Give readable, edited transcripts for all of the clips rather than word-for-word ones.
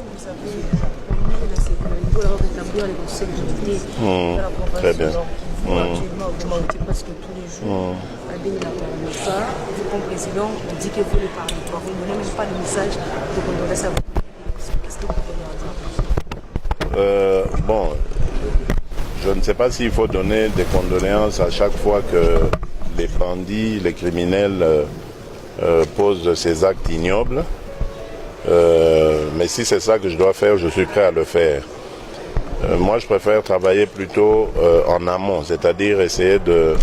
vous avez promis la sécurité, alors rétablir les sécurités de la province. Très bien. Vous actuellement augmentez presque tous les jours. Ça, vous comme président, on dit que vous ne parlez pas, vous ne donnez même pas de message de condoléances à vous. Qu'est-ce que vous pouvez dire? Bon, je ne sais pas s'il faut donner des condoléances à chaque fois que les bandits, les criminels posent ces actes ignobles. Mais si c'est ça que je dois faire, je suis prêt à le faire. Moi, je préfère travailler plutôt en amont, c'est-à-dire essayer de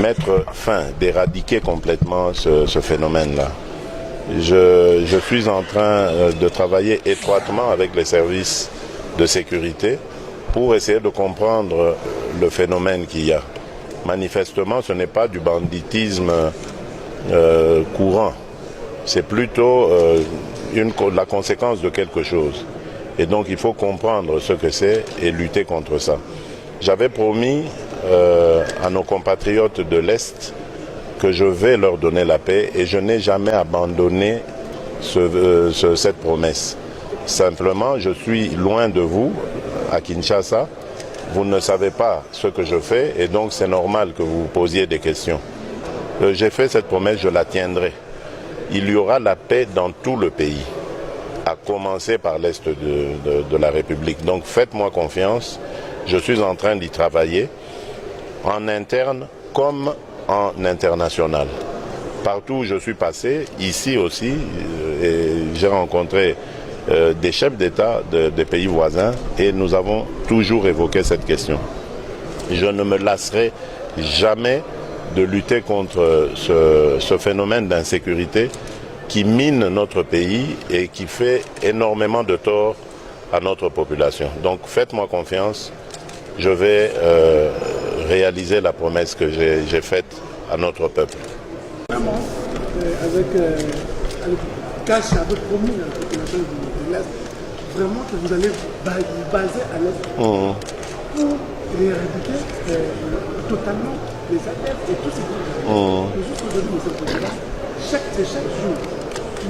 mettre fin, d'éradiquer complètement ce phénomène-là. Je suis en train de travailler étroitement avec les services de sécurité pour essayer de comprendre le phénomène qu'il y a. Manifestement, ce n'est pas du banditisme courant. C'est plutôt la conséquence de quelque chose. Et donc, il faut comprendre ce que c'est et lutter contre ça. J'avais promis à nos compatriotes de l'Est que je vais leur donner la paix et je n'ai jamais abandonné cette promesse. Simplement, je suis loin de vous, à Kinshasa. Vous ne savez pas ce que je fais et donc c'est normal que vous posiez des questions. J'ai fait cette promesse, je la tiendrai. Il y aura la paix dans tout le pays, à commencer par l'Est de la République. Donc faites-moi confiance, je suis en train d'y travailler, en interne comme en international. Partout où je suis passé, ici aussi, j'ai rencontré des chefs d'État des pays voisins et nous avons toujours évoqué cette question. Je ne me lasserai jamais de lutter contre ce phénomène d'insécurité qui mine notre pays et qui fait énormément de tort à notre population. Donc faites-moi confiance, je vais réaliser la promesse que j'ai faite à notre peuple. Avec Cash avait promis à la population de l'Est vraiment que vous allez vous baser à l'Est pour éradiquer totalement les affaires et tout ce qui est juste aujourd'hui, M. le Président, chaque jour,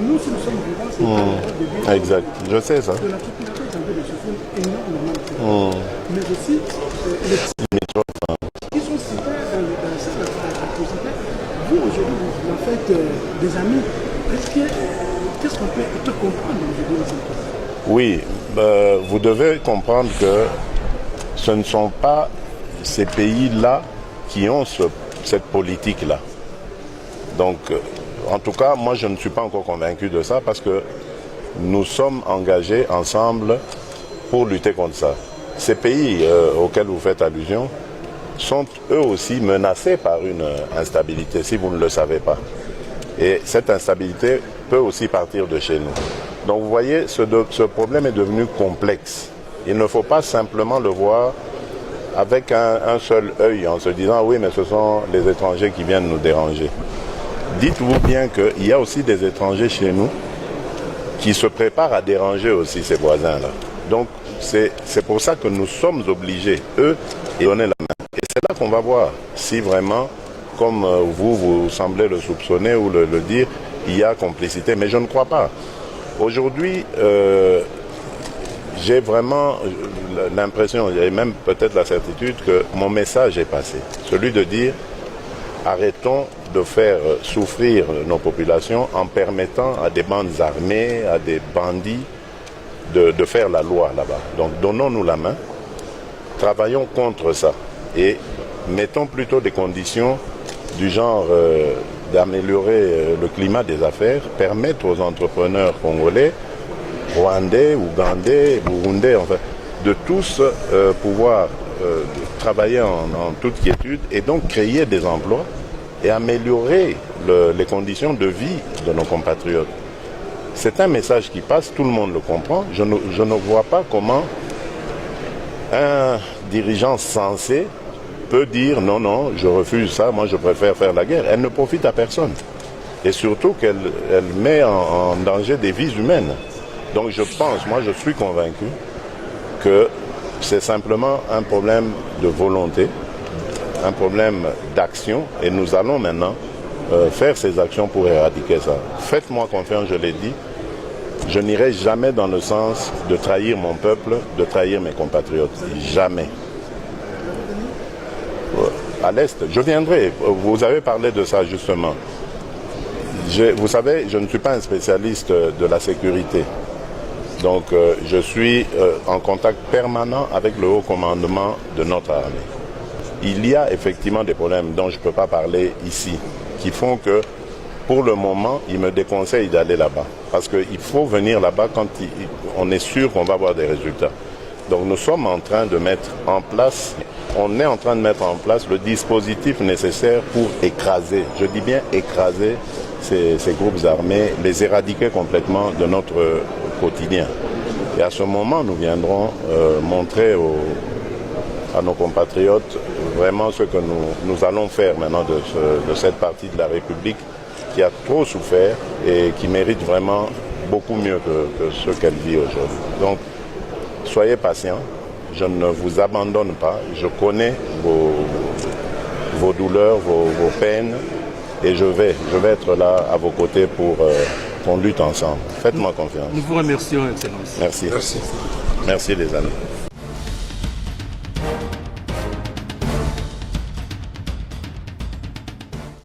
nous, si nous sommes vivants, c'est pas de vie. Exact, je sais ça. Que la population est en train de souffrir énormément. Mais aussi, les petits qui sont cités dans cette atrocité, vous, aujourd'hui, vous en faites des amis. Qu'est-ce qu'on peut te comprendre aujourd'hui? Oui, vous devez comprendre que ce ne sont pas ces pays-là qui ont cette politique-là. Donc, en tout cas, moi, je ne suis pas encore convaincu de ça parce que nous sommes engagés ensemble pour lutter contre ça. Ces pays auxquels vous faites allusion sont eux aussi menacés par une instabilité, si vous ne le savez pas. Et cette instabilité peut aussi partir de chez nous. Donc, vous voyez, ce problème est devenu complexe. Il ne faut pas simplement le voir avec un seul œil en se disant « oui, mais ce sont les étrangers qui viennent nous déranger ». Dites-vous bien qu'il y a aussi des étrangers chez nous qui se préparent à déranger aussi ces voisins-là. Donc, c'est pour ça que nous sommes obligés, eux, de donner la main. Et c'est là qu'on va voir si vraiment, comme vous semblez le soupçonner ou le dire, il y a complicité. Mais je ne crois pas. Aujourd'hui, j'ai vraiment l'impression, et même peut-être la certitude, que mon message est passé. Celui de dire, arrêtons de faire souffrir nos populations en permettant à des bandes armées, à des bandits de faire la loi là-bas. Donc donnons-nous la main, travaillons contre ça et mettons plutôt des conditions du genre d'améliorer le climat des affaires, permettre aux entrepreneurs congolais, rwandais, ougandais, burundais, enfin, de tous pouvoir travailler en toute quiétude et donc créer des emplois et améliorer les conditions de vie de nos compatriotes. C'est un message qui passe, tout le monde le comprend. Je ne vois pas comment un dirigeant sensé peut dire non, non, je refuse ça, moi je préfère faire la guerre. Elle ne profite à personne. Et surtout qu'elle met en danger des vies humaines. Donc je pense, moi je suis convaincu que c'est simplement un problème de volonté, un problème d'action, et nous allons maintenant faire ces actions pour éradiquer ça. Faites-moi confiance, je l'ai dit, je n'irai jamais dans le sens de trahir mon peuple, de trahir mes compatriotes. Jamais. À l'Est, je viendrai. Vous avez parlé de ça justement. Vous savez, je ne suis pas un spécialiste de la sécurité. Donc, je suis en contact permanent avec le haut commandement de notre armée. Il y a effectivement des problèmes dont je ne peux pas parler ici, qui font que, pour le moment, ils me déconseillent d'aller là-bas. Parce qu'il faut venir là-bas quand on est sûr qu'on va avoir des résultats. Donc, nous sommes en train de mettre en place, le dispositif nécessaire pour écraser, je dis bien écraser, ces groupes armés, les éradiquer complètement de notre quotidien. Et à ce moment, nous viendrons montrer à nos compatriotes vraiment ce que nous allons faire maintenant de cette partie de la République qui a trop souffert et qui mérite vraiment beaucoup mieux que ce qu'elle vit aujourd'hui. Donc, soyez patients, je ne vous abandonne pas, je connais vos douleurs, vos peines, et je vais être là à vos côtés pour qu'on lutte ensemble. Faites-moi confiance. Nous vous remercions, Excellence. Merci. Merci les amis.